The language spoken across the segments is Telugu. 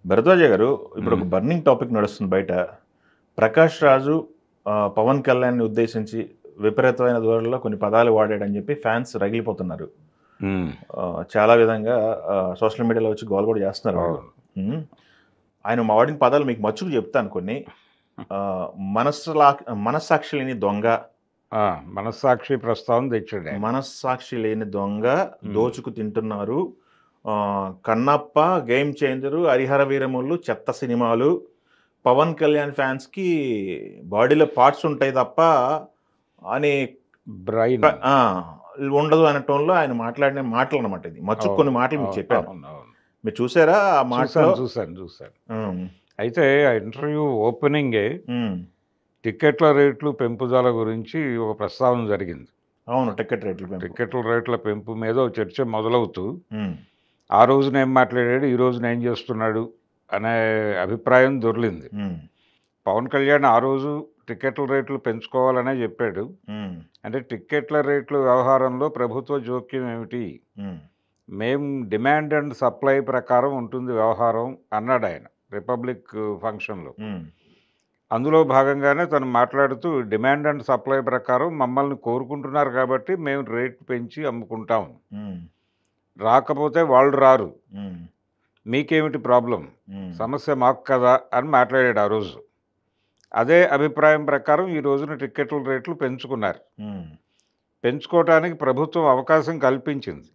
భరద్వాజ గారు ఇప్పుడు హ్మ్. ఒక బర్నింగ్ టాపిక్ నడుస్తుంది బయట. ప్రకాష్ రాజు పవన్ కళ్యాణ్‌ని ఉద్దేశించి విపరీతమైన ధోరణిలో కొన్ని పదాలు వాడాడని చెప్పి ఫ్యాన్స్ రగిలిపోతున్నారు. హ్మ్. చాలా విధంగా సోషల్ మీడియాలో వచ్చి గోల కూడా చేస్తున్నారు వాళ్ళు. అవును. హ్మ్. ఆయన వాడిన పదాలు మీకు మచ్చుకు చెప్తాను కొన్ని. ఆహ్, మనస్సాక్షి లేని దొంగ, ఆ! మనస్సాక్షి ప్రస్తావన తెచ్చాడాయన. మనస్సాక్షి లేని దొంగ, హ్మ్. దోచుకు తింటున్నారు. కన్నప్ప, గేమ్ చేంజరు, హరిహర వీరమల్లు చెత్త సినిమాలు. పవన్ కళ్యాణ్ ఫ్యాన్స్‌కి బాడీలో పార్ట్స్ ఉంటాయి తప్ప అని బ్రైన్. ఆ! ఉండదు అనే టోన్‌లో ఆయన మాట్లాడిన మాటలనమాట ఇది. మచ్చుకు అవును. కొన్ని మాటలు మీకు అవును. చెప్పాను. అవునవును. మీరు చూసారా ఆ మాటలో? చూసాను. హ్మ్. అయితే ఆ ఇంటర్వ్యూ ఓపెనింగే హ్మ్. టికెట్ల రేట్లు పెంపుదల గురించి ఒక ప్రస్తావన జరిగింది. అవును. టికెట్ రేట్ల పెంపు. టికెట్ల రేట్ల పెంపు మీద ఓ చర్చ మొదలవుతూ, హ్మ్. ఆ రోజున ఏం మాట్లాడాడు, ఈ రోజున ఏం చేస్తున్నాడు అనే అభిప్రాయం దొర్లింది. హ్మ్. పవన్ కళ్యాణ్ ఆ రోజు టికెట్ల రేట్లు పెంచుకోవాలనే చెప్పాడు. హ్మ్. అంటే టిక్కెట్ల రేట్లు వ్యవహారంలో ప్రభుత్వ జోక్యం ఏమిటి? హ్మ్. మేము డిమాండ్ అండ్ సప్లై ప్రకారం ఉంటుంది వ్యవహారం అన్నాడాయన రిపబ్లిక్ ఫంక్షన్‌లో. హ్మ్. అందులో భాగంగానే తను మాట్లాడుతూ డిమాండ్ అండ్ సప్లై ప్రకారం మమ్మల్ని కోరుకుంటున్నారు కాబట్టి మేము రేట్ పెంచి అమ్ముకుంటాం. హ్మ్. రాకపోతే వాళ్ళు రారు. హ్మ్. మీకేమిటి ప్రాబ్లమ్? హ్మ్. సమస్య మాకు కదా! అని మాట్లాడాడు ఆ రోజు. అదే అభిప్రాయం ప్రకారం ఈ రోజున టిక్కెట్ల రేట్లు పెంచుకున్నారు. హ్మ్. పెంచుకోవటానికి ప్రభుత్వం అవకాశం కల్పించింది.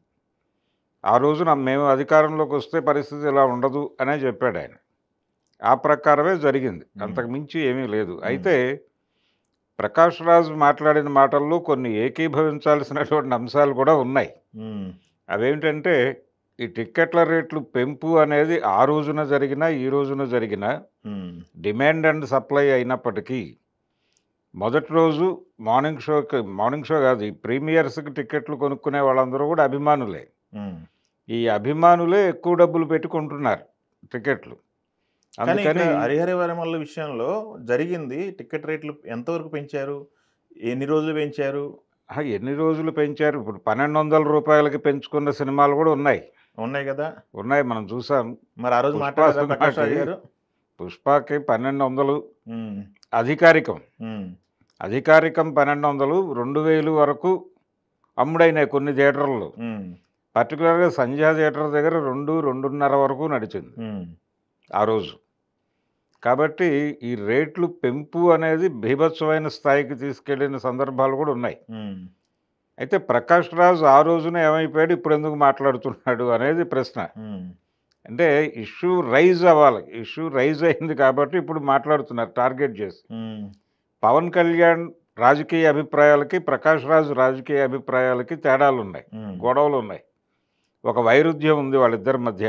ఆ రోజున మేము అధికారంలోకి వస్తే పరిస్థితి ఇలా ఉండదు అనే చెప్పాడాయన. ఆ ప్రకారమే జరిగింది. హ్మ్. అంతకు మించి ఏమీ లేదు. హ్మ్. అయితే ప్రకాష్ రాజ్ మాట్లాడిన మాటల్లో కొన్ని ఏకీభవించాల్సినటువంటి అంశాలు కూడా ఉన్నాయి. హ్మ్. అవేంటంటే ఈ టిక్కెట్ల రేట్లు పెంపు అనేది ఆ రోజున జరిగినా, ఈ రోజున జరిగినా హ్మ్. డిమాండ్ అండ్ సప్లై అయినప్పటికీ మొదటి రోజు మార్నింగ్ షో కాదు. ఈ ప్రీమియర్స్‌కి టికెట్లు కొనుక్కునే వాళ్ళందరూ కూడా అభిమానులే. హ్మ్. ఈ అభిమానులే ఎక్కువ డబ్బులు పెట్టి కొంటున్నారు టికెట్లు. కానీ ఇక్కడ అందుకని 'హరిహర వీరమల్లు' విషయంలో జరిగింది. టికెట్ రేట్లు ఎంతవరకు పెంచారు? ఎన్ని రోజులు పెంచారు? ఎన్ని రోజులు పెంచారు? ఇప్పుడు రూ. 1200కి పెంచుకున్న సినిమాలు కూడా ఉన్నాయి. ఉన్నాయి గదా! మనం చూసాం. మరి ఆ రోజు 'పుష్ప' మాట్లాడారా ప్రకాష్ సినిమాకి రాజ్ గారు? 'పుష్పకి' 1200 హ్మ్. అధికారికం. హ్మ్. అధికారికం 1200, 2000 వరకు అమ్ముడైనాయి కొన్ని థియేటర్‌ల్లో. హ్మ్. పర్టిక్యులర్‌గా సంధ్యా థియేటర్ దగ్గర 2, 2:30 వరకు నడిచింది హ్మ్. ఆ రోజు. కాబట్టి ఈ రేట్లు పెంపు అనేది బీభత్సమైన స్థాయికి తీసుకెళ్ళిన సందర్భాలు కూడా ఉన్నాయి. హ్మ్. అయితే ప్రకాష్ రాజ్ ఆ రోజున ఏమైపోయాడు, ఇప్పుడెందుకు మాట్లాడుతున్నాడు అనేది ప్రశ్న. హ్మ్. అంటే ఇష్యూ రైజ్ అవ్వాలి. ఇష్యూ రైజ్ అయింది కాబట్టి ఇప్పుడు మాట్లాడుతున్నారు టార్గెట్ చేసి. హ్మ్. పవన్ కళ్యాణ్ రాజకీయ అభిప్రాయాలకి, ప్రకాష్ రాజ్ రాజకీయ అభిప్రాయాలకి తేడాలున్నాయి. హ్మ్. గొడవలున్నాయి. ఒక వైరుధ్యం ఉంది వాళ్ళిద్దరి మధ్య.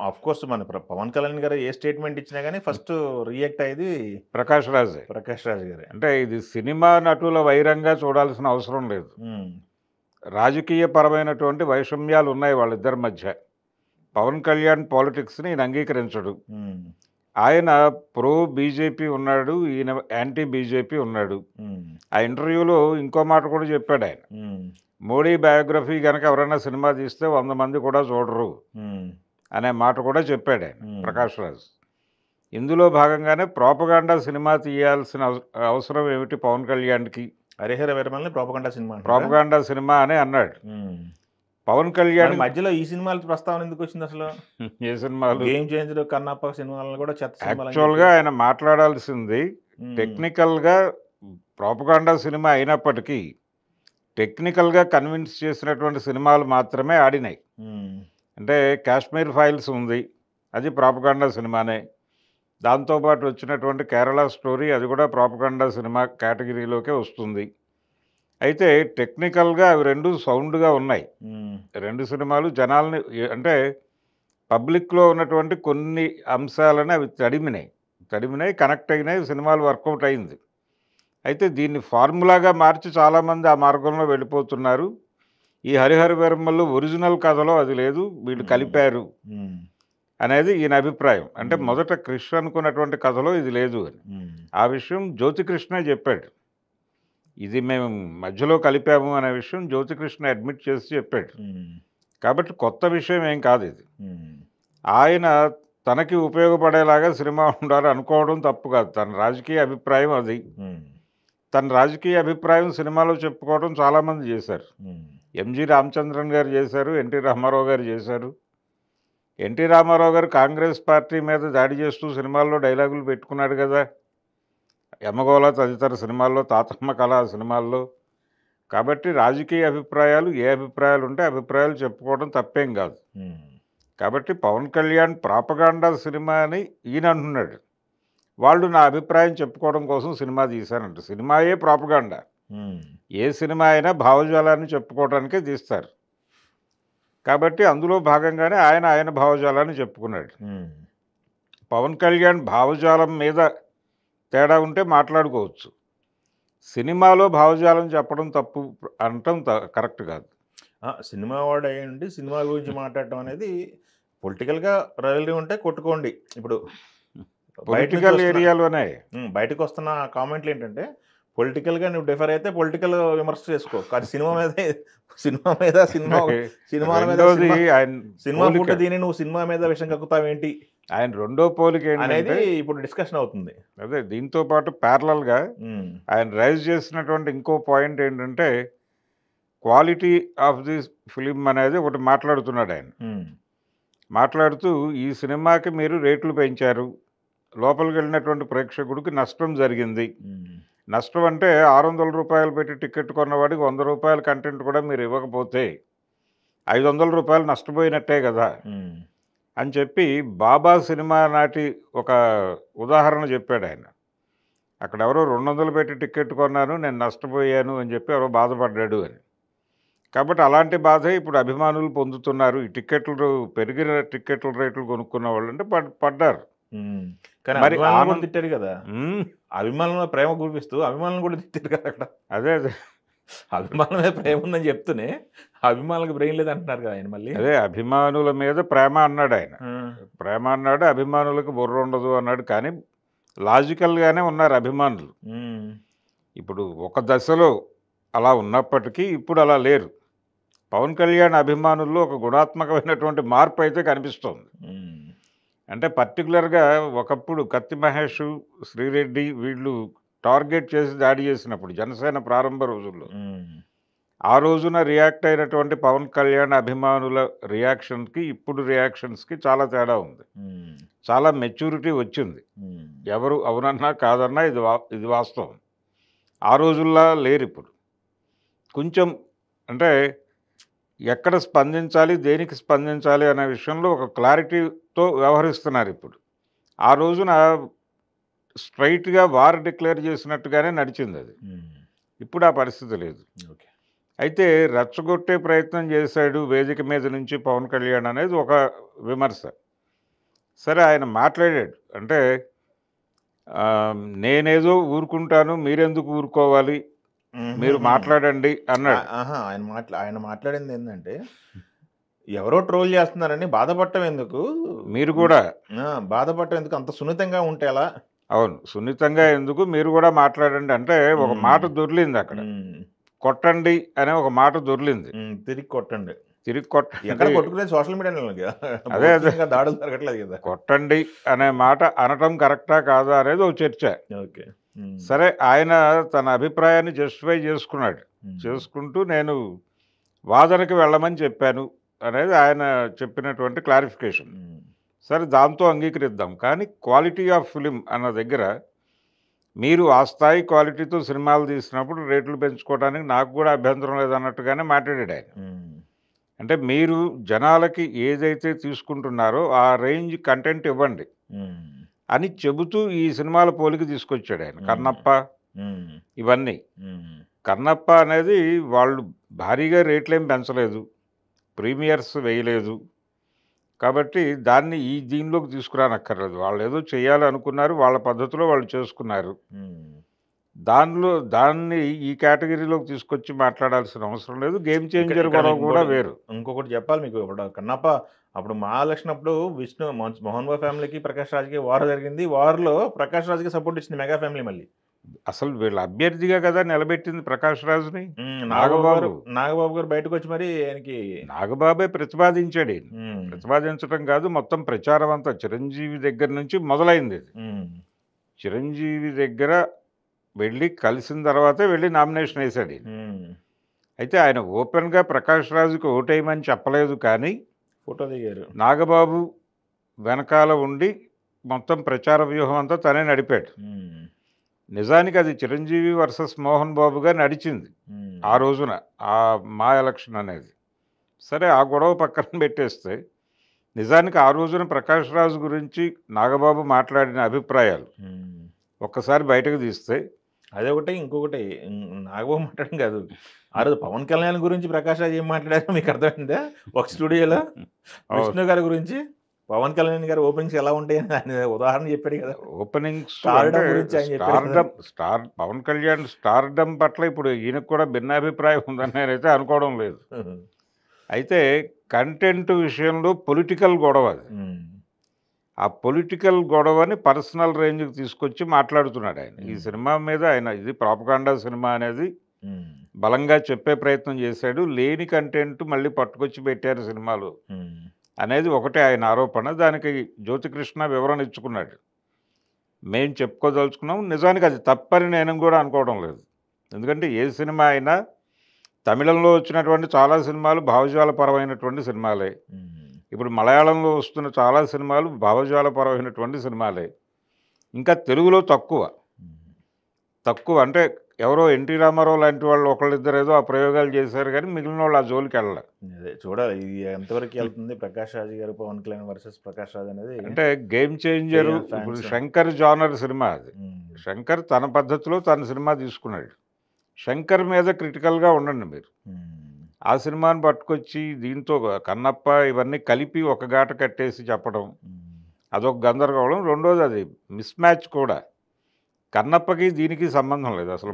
ఆఫ్‌కోర్స్ మన పవన్ కళ్యాణ్ గారు ఏ స్టేట్‌మెంట్ ఇచ్చినా గాని ఫస్ట్ రియాక్ట్ అయ్యేది ప్రకాష్ రాజే. ప్రకాష్ రాజ్ గారే. అంటే ఇది సినిమా నటుల వైరంగా చూడాల్సిన అవసరం లేదు. హ్మ్. రాజకీయపరమైనటువంటి వైషమ్యాలున్నాయి వాళ్ళిద్దరి మధ్య. పవన్ కళ్యాణ్ పాలిటిక్స్‌ని ఈయన అంగీకరించడు. హ్మ్. ఆయన ప్రో బీజేపీ ఉన్నాడు. ఈయన యాంటీ బీజేపీ ఉన్నాడు. హ్మ్. ఆ ఇంటర్వ్యూలో ఇంకో మాట కూడా చెప్పాడాయన. హ్మ్. మోడీ బయోగ్రఫీ గనక ఎవరైనా సినిమా తీస్తే 100 మంది కూడా చూడరు హ్మ్. అనే మాట కూడా చెప్పాడాయన హ్మ్. ప్రకాష్ రాజ్. ఇందులో భాగంగానే ప్రోపగాండా సినిమా తీయాల్సిన అవసరం ఏమిటి పవన్ కళ్యాణ్‌కి? 'హరిహర వీరమల్లుని' ప్రోపగండా సినిమా అంటున్నారా? ప్రోపగాండా సినిమా అనే అన్నాడు. హ్మ్. పవన్ మరి కళ్యాణ్ మధ్యలో ఈ సినిమాల ప్రస్తావన ఎందుకొచ్చిందసలు? ఏ సినిమాలు? 'గేమ్ చేంజర్', 'కన్నప్ప' సినిమాలను కూడా చెత్త సినిమాలని చెప్పి. యాక్చువల్‌గా ఆయన మాట్లాడాల్సింది హ్మ్. టెక్నికల్‌గా ప్రోపగాండా సినిమా అయినప్పటికీ, టెక్నికల్‌గా కన్విన్స్ చేసినటువంటి సినిమాలు మాత్రమే ఆడినాయి. హ్మ్. అంటే 'కాశ్మీర్ ఫైల్స్' ఉంది. అది ప్రోపగాండా సినిమానే. దాంతో పాటు వచ్చినటువంటి 'కేరళ స్టోరీ' అది కూడా ప్రోపగాండా సినిమా కేటగిరీలోకే వస్తుంది. అయితే టెక్నికల్‌గా అవి 2 సౌండ్‌గా ఉన్నాయి. హ్మ్. 2 సినిమాలు జనాల్ని అంటే పబ్లిక్‌లో ఉన్నటువంటి కొన్ని అంశాలను అవి తడిమినాయి, కనెక్ట్ అయినాయి, సినిమాలు వర్కౌట్ అయింది. అయితే దీన్ని ఫార్ములాగా మార్చి చాలామంది ఆ మార్గంలో వెళ్ళిపోతున్నారు. ఈ 'హరిహర వీరమ్మలో' ఒరిజినల్ కథలో అది లేదు. వీళ్ళు హ్మ్. కలిపారు హ్మ్. అనేది ఈయన అభిప్రాయం. అంటే హ్మ్. మొదట క్రిష్ అనుకున్నటువంటి కథలో ఇది లేదు అని. హ్మ్. ఆ విషయం జ్యోతికృష్ణే చెప్పాడు. ఇది మేము మధ్యలో కలిపాము అనే విషయం జ్యోతికృష్ణ చేసి చెప్పాడు. హ్మ్. కాబట్టి కొత్త విషయం ఏం కాదిది. హ్మ్. ఆయన తనకి ఉపయోగపడేలాగా సినిమా ఉండాలి అనుకోవడం తప్పు కాదు. తన రాజకీయ అభిప్రాయం అది. ఉమ్, తన రాజకీయ అభిప్రాయం సినిమాలో చెప్పుకోవడం చాలామంది చేశారు. ఉమ్, ఎంజి రామచంద్రన్ గారు చేశారు, ఎన్టీ రామారావు గారు చేశారు. ఎన్టీ రామారావు గారు కాంగ్రెస్ పార్టీ మీద దాడి చేస్తూ సినిమాల్లో డైలాగులు పెట్టుకున్నాడు కదా, యమగోళ తదితర సినిమాల్లో, తాతమ్మ కళ సినిమాల్లో. కాబట్టి రాజకీయ అభిప్రాయాలు ఏ అభిప్రాయాలు ఉంటే అభిప్రాయాలు చెప్పుకోవడం తప్పేం కాదు. ఉమ్, కాబట్టి పవన్ కళ్యాణ్ ప్రాపగాండా సినిమా అని ఈయన అంటున్నాడు. వాళ్ళు నా అభిప్రాయం చెప్పుకోవడం కోసం సినిమా తీశారంట. సినిమాయే ప్రాపగాండా. ఉమ్, ఏ సినిమా అయినా భావజాలాన్ని చెప్పుకోవడానికే తీస్తారు. కాబట్టి అందులో భాగంగానే ఆయన భావజాలాన్ని చెప్పుకున్నాడు. ఉమ్, పవన్ కళ్యాణ్ భావజాలం మీద తేడా ఉంటే మాట్లాడుకోవచ్చు. సినిమాలో భావజాలం చెప్పడం తప్పు అనటం కరెక్ట్ కాదు. సినిమా వాడు అయ్యండి సినిమా గురించి మాట్లాడటం అనేది పొలిటికల్గా రైవలరీ ఉంటే కొట్టుకోండి. ఇప్పుడు పొలిటికల్ ఏరియాలోనే బయటకు వస్తున్న కామెంట్లు ఏంటంటే పొలిటికల్గా నువ్వు డిఫర్ అయితే పొలిటికల్ విమర్శ చేసుకో, కానీ సినిమా మీద సినిమా మీద సినిమాల మీద రెండోది ఆయన సినిమా పోలిక. ఫుట్ దీని నువ్వు సినిమా మీద విషయం కక్కుతావేంటి ఆయన రెండో పోలిక అనేది ఏంటంటే ఇప్పుడు డిస్కషన్ అవుతుంది. అదే దీంతో పాటు ప్యారలల్గా ఆయన రైజ్ చేసినటువంటి ఇంకో పాయింట్ ఏంటంటే క్వాలిటీ ఆఫ్ ది ఫిలిం అనేది ఒకటి మాట్లాడుతున్నాడు ఆయన. మాట్లాడుతూ ఈ సినిమాకి మీరు రేట్లు పెంచారు, లోపలికి వెళ్ళినటువంటి ప్రేక్షకుడికి నష్టం జరిగింది. నష్టం అంటే 600 రూపాయలు పెట్టి టికెట్ కొన్నవాడికి 100 రూపాయల కంటెంట్ కూడా మీరు ఇవ్వకపోతే 500 రూపాయలు నష్టపోయినట్టే కదా అని చెప్పి బాబా సినిమా నాటి ఒక ఉదాహరణ చెప్పాడు ఆయన. అక్కడ ఎవరో 200 పెట్టి టికెట్ కొన్నాను, నేను నష్టపోయాను అని చెప్పి ఎవరో బాధపడ్డాడు అని. కాబట్టి అలాంటి బాధే ఇప్పుడు అభిమానులు పొందుతున్నారు. ఈ టికెట్లు పెరిగిన టికెట్ల రేట్లు కొనుక్కున్న వాళ్ళు అంటే పడ్డారు. కానీ మరి అభిమానులు కూడా ఆనంద్ తిట్టారు కదా, ఉమ్, అభిమానుల ప్రేమ కురిపిస్తూ అభిమానులు కూడా తిట్టారు కదా అక్కడ. అదే అదే అభిమానుల మీద ప్రేమ ఉందని చెప్తూనే అభిమానులకు బ్రెయిన్ లేదు అంటున్నారు కదా ఆయన మళ్ళీ. అదే అభిమానుల మీద ప్రేమ అన్నాడు ఆయన. ప్రేమ అన్నాడు, అభిమానులకు బుర్ర ఉండదు అన్నాడు. కానీ లాజికల్గానే ఉన్నారు అభిమానులు. ఇప్పుడు ఒక దశలో అలా ఉన్నప్పటికీ ఇప్పుడు అలా లేరు. పవన్ కళ్యాణ్ అభిమానుల్లో ఒక గుణాత్మకమైనటువంటి మార్పు అయితే కనిపిస్తోంది. అంటే పర్టికులర్గా ఒకప్పుడు కత్తి మహేష్, శ్రీరెడ్డి వీళ్ళు టార్గెట్ చేసి దాడి చేసినప్పుడు జనసేన ప్రారంభ రోజుల్లో ఆ రోజున రియాక్ట్ అయినటువంటి పవన్ కళ్యాణ్ అభిమానుల రియాక్షన్కి ఇప్పుడు రియాక్షన్స్కి చాలా తేడా ఉంది. చాలా మెచ్యూరిటీ వచ్చింది. ఎవరు అవునన్నా కాదన్నా ఇది వాస్తవం. ఆ రోజుల్లా లేరు ఇప్పుడు. కొంచెం అంటే ఎక్కడ స్పందించాలి, దేనికి స్పందించాలి అనే విషయంలో ఒక క్లారిటీతో వ్యవహరిస్తున్నారు ఇప్పుడు. ఆ రోజున స్ట్రైట్గా వార్ డిక్లేర్ చేసినట్టుగానే నడిచింది అది. ఇప్పుడు ఆ పరిస్థితి లేదు. ఓకే. అయితే రెచ్చగొట్టే ప్రయత్నం చేశాడు వేదిక మీద నుంచి పవన్ కళ్యాణ్ అనేది ఒక విమర్శ. సరే ఆయన మాట్లాడాడు. అంటే నేనేదో ఊరుకుంటాను, మీరెందుకు ఊరుకోవాలి, మీరు మాట్లాడండి అన్నాడు. ఆయన మాట్లాడింది ఏంటంటే ఎవరో ట్రోల్ చేస్తున్నారని బాధపడటం ఎందుకు, మీరు కూడా బాధపడటం ఎందుకు, అంత సున్నితంగా ఉంటే ఎలా. అవును, సున్నితంగా ఎందుకు, మీరు కూడా మాట్లాడండి అంటే ఒక మాట దొర్లింది అక్కడ. కొట్టండి అనే ఒక మాట దొర్లింది. తిరిగి కొట్టండి, తిరిగి ఎక్కడ కొట్టుకునేది సోషల్ మీడియాలో అదే అదే దాడులు జరగట్లేదు కదా. కొట్టండి అనే మాట అనటం కరెక్టా కాదా అనేది ఒక చర్చ. ఓకే. సరే ఆయన తన అభిప్రాయాన్ని జస్టిఫై చేసుకుంటూ నేను వాదనకి వెళ్ళమని చెప్పాను అనేది ఆయన చెప్పినటువంటి క్లారిఫికేషన్. సరే దాంతో అంగీకరిద్దాం. కానీ క్వాలిటీ ఆఫ్ ఫిలిం అన్న దగ్గర మీరు ఆ స్థాయి క్వాలిటీతో సినిమాలు తీసినప్పుడు రేట్లు పెంచుకోవడానికి నాకు కూడా అభ్యంతరం లేదన్నట్టుగానే మాట్లాడాడు ఆయన. అంటే మీరు జనాలకి ఏదైతే తీసుకుంటున్నారో ఆ రేంజ్ కంటెంట్ ఇవ్వండి అని చెబుతూ ఈ సినిమాల పోలికి తీసుకొచ్చాడు ఆయన. కన్నప్ప ఇవన్నీ. కన్నప్ప అనేది వాళ్ళు భారీగా రేట్లేం పెంచలేదు, ప్రీమియర్స్ వేయలేదు. కాబట్టి దాన్ని దీనిలోకి తీసుకురానక్కర్లేదు. వాళ్ళు ఏదో చేయాలి అనుకున్నారు, వాళ్ళ పద్ధతిలో వాళ్ళు చేసుకున్నారు. దాన్ని ఈ కేటగిరీలోకి తీసుకొచ్చి మాట్లాడాల్సిన అవసరం లేదు. గేమ్ చేంజర్ కూడా వేరు. ఇంకొకటి చెప్పాలి మీకు. ఇప్పుడు కన్నప్ప అప్పుడు మహాలక్ష్మి అప్పుడు మోహన్ బాబు ఫ్యామిలీకి ప్రకాష్ రాజ్కి వార్ జరిగింది. వార్లో ప్రకాష్ రాజ్కి సపోర్ట్ ఇచ్చింది మెగా ఫ్యామిలీ. మళ్ళీ అసలు వీళ్ళ అభ్యర్థిగా కదా నిలబెట్టింది ప్రకాష్ రాజుని. నాగబాబు నాగబాబు నాగబాబు గారు బయటకు వచ్చి మరి ఆయనకి నాగబాబే ప్రతిపాదించాడు ఈయన్ని. ఉమ్, ప్రతిపాదించడం కాదు, మొత్తం ప్రచారం అంతా చిరంజీవి దగ్గర నుంచి మొదలైంది ఇది. ఉమ్, చిరంజీవి దగ్గర వెళ్ళి కలిసిన తర్వాతే వెళ్ళి నామినేషన్ వేశాడు ఈయన. ఉమ్. అయితే ఆయన ఓపెన్గా ప్రకాష్ రాజుకి ఓటేయమని చెప్పలేదు, కానీ ఫోటో దిగారు. నాగబాబు వెనకాల ఉండి మొత్తం ప్రచార వ్యూహం అంతా తనే నడిపాడు. ఉమ్, నిజానికి అది చిరంజీవి వర్సెస్ మోహన్ బాబుగా నడిచింది ఉమ్, ఆ రోజున, ఆ మా ఎలక్షన్ అనేది. సరే, ఆ గొడవ పక్కన పెట్టేస్తే నిజానికి ఆ రోజున ప్రకాష్ రాజు గురించి నాగబాబు మాట్లాడిన అభిప్రాయాలు ఉమ్. ఒక్కసారి బయటకు తీస్తే అదొకటి ఇంకొకటి నాగబాబు మాట్లాడడం కాదు, ఆ రోజు పవన్ కళ్యాణ్ గురించి ప్రకాష్ రాజ్ ఏం మాట్లాడారో మీకు అర్థమైందా? ఒక స్టూడియోలో విష్ణు గారి గురించి పవన్ కళ్యాణ్ గారు ఓపెనింగ్స్ ఎలా ఉంటాయని ఆయన ఉదాహరణ చెప్పాడు కదా. ఓపెనింగ్స్ స్టార్డమ్ గురించి ఆయన చెప్పాడు కదా. పవన్ కళ్యాణ్ స్టార్డమ్ పట్ల ఇప్పుడు ఈయనకు కూడా భిన్నాభిప్రాయం ఉందని నేనైతే అనుకోవడం లేదు. అయితే కంటెంట్ విషయంలో పొలిటికల్ గొడవ అది. ఉమ్, ఆ పొలిటికల్ గొడవని పర్సనల్ రేంజ్కి తీసుకొచ్చి మాట్లాడుతున్నాడు ఆయన. ఈ సినిమా మీద ఆయన ఇది ప్రాపగాండా సినిమా అనేది ఉమ్, బలంగా చెప్పే ప్రయత్నం చేశాడు. లేని కంటెంట్ మళ్ళీ పట్టుకొచ్చి పెట్టారు సినిమాలో ఉమ్, అనేది ఒకటే ఆయన ఆరోపణ. దానికి జ్యోతికృష్ణ వివరణ ఇచ్చుకున్నాడు. మేము చెప్పుకోదలుచుకున్నాం, నిజానికి అది తప్పని నేను కూడా అనుకోవడం లేదు. ఎందుకంటే ఏ సినిమా అయినా తమిళంలో వచ్చినటువంటి చాలా సినిమాలు భావజాలపరమైనటువంటి సినిమాలే. ఉమ్, ఇప్పుడు మలయాళంలో వస్తున్న చాలా సినిమాలు భావజాలపరమైనటువంటి సినిమాలే. ఇంకా తెలుగులో తక్కువ అంటే ఎవరో ఎన్టీ రామారావు లాంటి వాళ్ళు ఒకళ్ళిద్దరు ఏదో ఆ ప్రయోగాలు చేశారు, కానీ మిగిలిన వాళ్ళు ఆ జోలికి వెళ్ళాలి. అదే చూడాలి ఇది ఎంతవరకు వెళ్తుంది. ప్రకాష్ రాజ్ గారు పవన్ కళ్యాణ్ వర్సెస్ ప్రకాష్ రాజ్ అనేది. అంటే గేమ్ చేంజరు. Fans. ఇప్పుడు శంకర్ జానర్ సినిమా అది. ఉమ్, శంకర్ తన పద్ధతిలో తన సినిమా తీసుకున్నాడు. శంకర్ మీద క్రిటికల్గా ఉండండి మీరు. ఉమ్, ఆ సినిమాని పట్టుకొచ్చి దీంతో కన్నప్ప ఇవన్నీ కలిపి ఒక గాట కట్టేసి చెప్పడం ఉమ్, అదొక గందరగోళం. రెండోది అది మిస్ మ్యాచ్ కూడా. కన్నప్పకి దీనికి సంబంధం లేదు అసలు.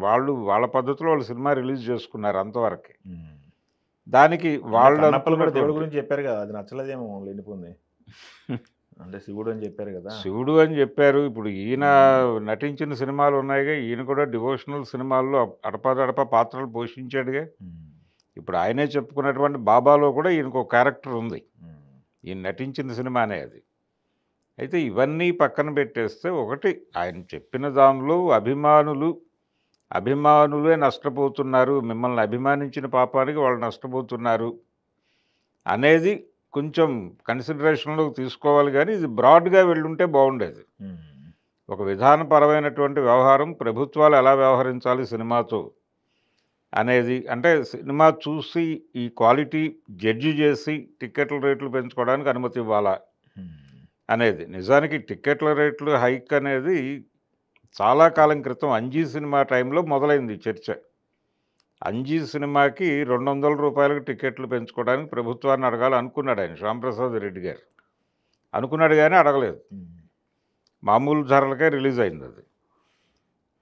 వాళ్ళ పద్ధతిలో వాళ్ళు సినిమా రిలీజ్ చేసుకున్నారు అంతవరకే. ఉమ్. దానికి వాళ్ళు కన్నప్పలు కూడా దేవుడి అనుకున్నటువంటి గురించి చెప్పారు కదా, అది నచ్చలేదేమో లేనిపోయింది. అంటే శివుడు అని చెప్పారు కదా. శివుడు అని చెప్పారు. ఇప్పుడు ఈయన నటించిన సినిమాలు ఉన్నాయిగా, ఈయన కూడా డివోషనల్ సినిమాల్లో అడపాదడపా పాత్రలు పోషించాడుగా. ఉమ్, ఇప్పుడు ఆయనే చెప్పుకున్నటువంటి బాబాలో కూడా ఈయనకు ఒక క్యారెక్టర్ ఉంది, ఉమ్, ఈయన నటించిన సినిమానే అది. అయితే ఇవన్నీ పక్కన పెట్టేస్తే ఒకటి ఆయన చెప్పిన దానిలో అభిమానులే నష్టపోతున్నారు, మిమ్మల్ని అభిమానించిన పాపానికి వాళ్ళు నష్టపోతున్నారు అనేది కొంచెం కన్సిడరేషన్లోకి తీసుకోవాలి. కానీ ఇది బ్రాడ్గా వెళ్ళుంటే బాగుండేది. ఉమ్, ఒక విధానపరమైనటువంటి వ్యవహారం, ప్రభుత్వాలు ఎలా వ్యవహరించాలి సినిమాతో అనేది, అంటే సినిమా చూసి ఈ క్వాలిటీ జడ్జి చేసి టిక్కెట్ల రేట్లు పెంచుకోవడానికి అనుమతి ఇవ్వాలా ఉమ్, అనేది. నిజానికి టిక్కెట్ల రేట్లు హైక్ అనేది చాలా కాలం క్రితం అంజీ సినిమా టైంలో మొదలైంది చర్చ. అంజీ సినిమాకి 200 రూపాయలకు టిక్కెట్లు పెంచుకోవడానికి ప్రభుత్వాన్ని అడగాలి అనుకున్నాడు ఆయన, శ్యాంప్రసాద్ రెడ్డి గారు అనుకున్నాడు, కానీ అడగలేదు. ఉమ్, మామూలు ధరలకే రిలీజ్ అయింది అది.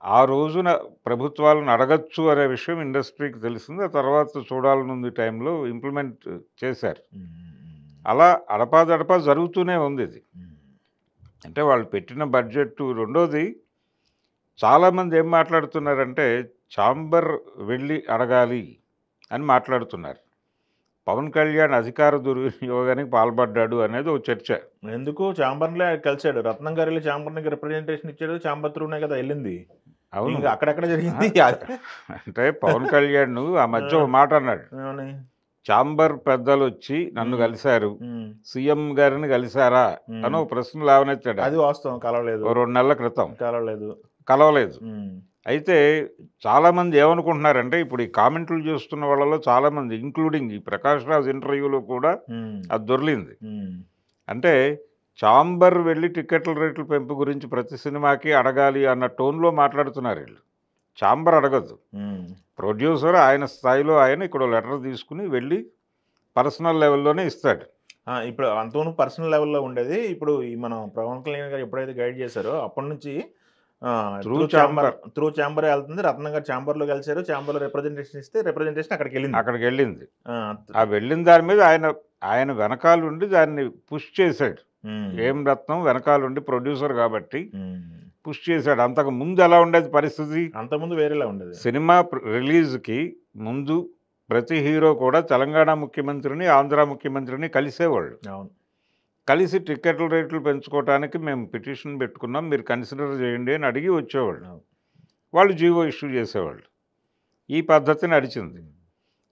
ఆ రోజున ప్రభుత్వాలను అడగచ్చు అనే విషయం ఇండస్ట్రీకి తెలిసింది. ఆ తర్వాత చూడాలనుంది టైంలో ఇంప్లిమెంట్ చేశారు. ఉమ్, అలా అడపాదడపా జరుగుతూనే ఉంది ఇది. ఉమ్, అంటే వాళ్ళు పెట్టిన బడ్జెట్. రెండోది, చాలామంది ఏం మాట్లాడుతున్నారంటే ఛాంబర్ వెళ్ళి అడగాలి అని మాట్లాడుతున్నారు. పవన్ కళ్యాణ్ అధికార దుర్వినియోగానికి పాల్పడ్డాడు అనేది ఒక చర్చ. ఎందుకు చాంబర్లే కలిశాడు, రత్నం గారు వెళ్ళి చాంబర్కి రిప్రజెంటేషన్ ఇచ్చాడు, చాంబర్ త్రూనే కదా వెళ్ళింది. అవును, ఇంకా అక్కడెక్కడ జరిగింది. అంటే పవన్ కళ్యాణ్ ఆ మధ్య ఒక మాట అన్నాడు, ఏమని? ఛాంబర్ పెద్దలు వచ్చి నన్ను కలిశారు, ఉమ్, సీఎం గారిని కలిశారా అని ఒక ప్రశ్న లేవనెత్తాడు. అది వాస్తవం, కలవలేదు. ఓ 2 నెలల క్రితం కలవలేదు. ఉమ్, అయితే చాలామంది ఏమనుకుంటున్నారంటే, ఇప్పుడు ఈ కామెంట్లు చేస్తున్న వాళ్ళలో చాలామంది, ఇంక్లూడింగ్ ఈ ప్రకాష్ రాజ్ ఇంటర్వ్యూలో కూడా ఉమ్, అది దొర్లింది. ఉమ్, అంటే ఛాంబర్ వెళ్ళి టిక్కెట్ల రేట్ల పెంపు గురించి ప్రతి సినిమాకి అడగాలి అన్న టోన్లో మాట్లాడుతున్నారు వీళ్ళు. ఛాంబర్ అడగదు, ఉమ్, ప్రొడ్యూసర్ ఆయన స్థాయిలో ఆయన ఇక్కడ లెటర్ తీసుకుని వెళ్ళి పర్సనల్ లెవెల్లోనే ఇస్తాడు. ఇప్పుడు అంతవరకు పర్సనల్ లెవెల్లో ఉండేది. ఇప్పుడు ఈ మనం పవన్ కళ్యాణ్ గారు ఎప్పుడైతే గైడ్ చేశారో అప్పటి నుంచి త్రూ ఛాంబర్ వెళ్తుంది. రత్నం గారు ఛాంబర్లో కలిశారు, ఛాంబర్లో రిప్రజెంటేషన్ ఇస్తే రిప్రజెంటేషన్ అక్కడికి వెళ్ళింది. ఆ వెళ్ళిన దాని మీద ఆయన వెనకాలండి దాన్ని పుష్ చేశాడు. ఏం రత్నం వెనకాలండి ప్రొడ్యూసర్ కాబట్టి పుష్ చేశాడు. అంతకు ముందు ఎలా ఉండేది పరిస్థితి? అంతకుముందు వేరేలా ఉండేది. సినిమా రిలీజ్‌కి ముందు ప్రతి హీరో కూడా తెలంగాణ ముఖ్యమంత్రిని, ఆంధ్ర ముఖ్యమంత్రిని కలిసేవాళ్ళు. అవును. కలిసి టికెట్ల రేట్లు పెంచుకోవటానికి మేము పిటిషన్ పెట్టుకున్నాం. మీరు కన్సిడర్ చేయండి అని అడిగి వచ్చేవాళ్ళు. అవును. వాళ్ళు జీవో ఇష్యూ చేసేవాళ్ళు. ఈ పద్ధతి నడిచింది.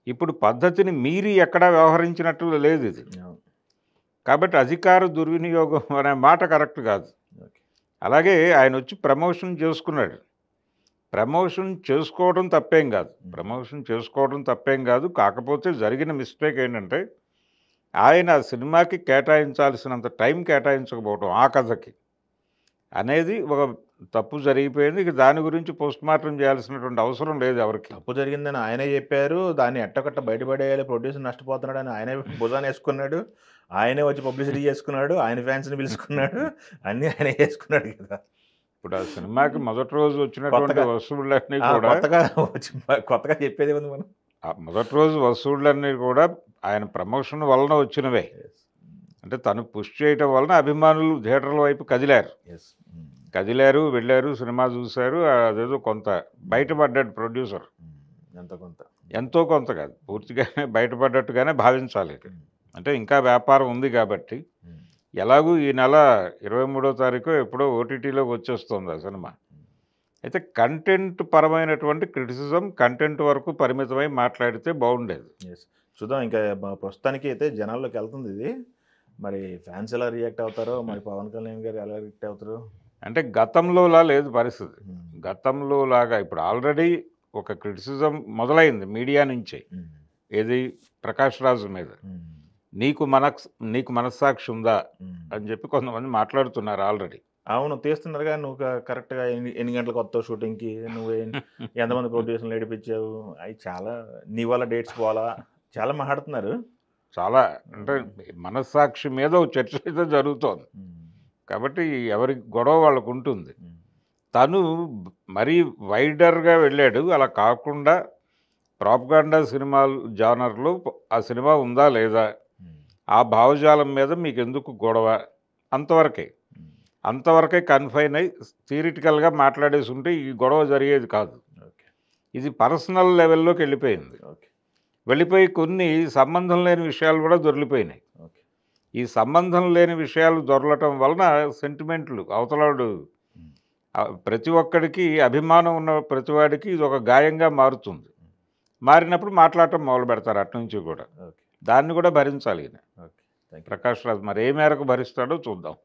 ఇప్పుడు పద్ధతిని మీరి ఎక్కడా వ్యవహరించినట్టు లేదు ఇది. అవును. కాబట్టి అధికార దుర్వినియోగం అనే మాట కరెక్ట్ కాదు. ఓకే. అలాగే ఆయన వచ్చి ప్రమోషన్ చేసుకున్నాడు. ప్రమోషన్ చేసుకోవడం తప్పేం కాదు. ప్రమోషన్ చేసుకోవడం తప్పేం కాదు. కాకపోతే జరిగిన మిస్టేక్ ఏంటంటే ఆయన సినిమాకి కేటాయించాల్సినంత టైం కేటాయించకపోవడం ఆ కథకి అనేది ఒక తప్పు జరిగిపోయింది. ఇక దాని గురించి పోస్ట్ మార్టం చేయాల్సినటువంటి అవసరం లేదు ఎవరికి. తప్పు జరిగిందని ఆయనే చెప్పారు. దాన్ని ఎట్టకట్ట బయటపడేయాలి, ప్రొడ్యూసర్ నష్టపోతున్నాడని ఆయనే భుజాన వేసుకున్నాడు. ఆయనే వచ్చి పబ్లిసిటీ చేసుకున్నాడు. ఆయన ఫ్యాన్స్‌ని పిలుచుకున్నాడు. అన్నీ ఆయనే చేసుకున్నాడు కదా! ఇప్పుడు ఆ సినిమాకి మొదటి రోజు వచ్చినటువంటి కొత్తగా వసూళ్ళన్నీ ఆ! కూడా కొత్తగా చెప్పేదేముంది మనం? ఆ మొదటి రోజు వసూళ్ళన్నీ కూడా ఆయన ప్రమోషన్ వలన వచ్చినవే. యెస్. అంటే తను పుష్ చేయటం వలన అభిమానులు థియేటర్ల వైపు కదిలారు. యెస్. కదిలారు, వెళ్ళారు, సినిమా చూశారు. అదేదో కొంత బయటపడ్డాడు ప్రొడ్యూసర్. ఎంతో కొంత. ఎంతో కొంత కాదు, పూర్తిగానే బయటపడ్డట్టుగానే భావించాలి. అంటే ఇంకా వ్యాపారం ఉంది కాబట్టి ఎలాగూ ఈ నెల 23వ తారీఖు ఎప్పుడో ఓటీటీలోకి వచ్చేస్తుంది ఆ సినిమా. అయితే కంటెంట్ పరమైనటువంటి క్రిటిసిజం కంటెంట్ వరకు పరిమితమై మాట్లాడితే బాగుండేది. యెస్. చూద్దాం ఇంకా ప్రస్తుతానికి అయితే జనాల్లోకి వెళ్తుంది ఇది. మరి ఫ్యాన్స్ ఎలా రియాక్ట్ అవుతారో, మరి పవన్ కళ్యాణ్ గారు ఎలా రియాక్ట్ అవుతారో. అంటే గతంలోలా లేదు పరిస్థితి. గతంలో లాగా ఇప్పుడు ఆల్రెడీ ఒక క్రిటిసిజం మొదలైంది మీడియా నుంచే. ఏది? ప్రకాష్ రాజు మీద. నీకు మనస్సాక్షి ఉందా అని చెప్పి కొంతమంది మాట్లాడుతున్నారు ఆల్రెడీ. అవును, తీస్తున్నారుగా. నువ్వు కరెక్ట్గా ఎన్ని గంటలకు వస్తావు షూటింగ్కి, నువ్వు ఎంతమంది ప్రొడ్యూసర్లు ఏడిపించావు, అవి చాలా నీ వల్ల డేట్స్ పోవాలా, చాలా మాట్లాడుతున్నారు. చాలా అంటే మనస్సాక్షి మీద ఒక చర్చ అయితే జరుగుతోంది. కాబట్టి ఎవరి గొడవ వాళ్ళకు ఉంటుంది. తను మరీ వైడర్గా వెళ్ళాడు. అలా కాకుండా ప్రాపగాండా సినిమాలు జానర్లో ఆ సినిమా ఉందా లేదా, ఆ భావజాలం మీద మీకు ఎందుకు గొడవ, అంతవరకే కన్ఫైన్ అయ్యి థియరిటికల్గా మాట్లాడేసి ఉంటే ఈ గొడవ జరిగేది కాదు. ఇది పర్సనల్ లెవెల్లోకి వెళ్ళిపోయింది. వెళ్ళిపోయి కొన్ని సంబంధం లేని విషయాలు కూడా దొరికిపోయినాయి. ఈ సంబంధం లేని విషయాలు దొరలటం వలన సెంటిమెంట్లు అవతలాడు ప్రతి ఒక్కడికి అభిమానం ఉన్న ప్రతివాడికి ఇది ఒక గాయంగా మారుతుంది. మారినప్పుడు మాట్లాడటం మొదలు పెడతారు అట్నుంచి కూడా. దాన్ని కూడా భరించాలి ఈయన ప్రకాష్ రాజ్. మరి ఏ మేరకు భరిస్తాడో చూద్దాం.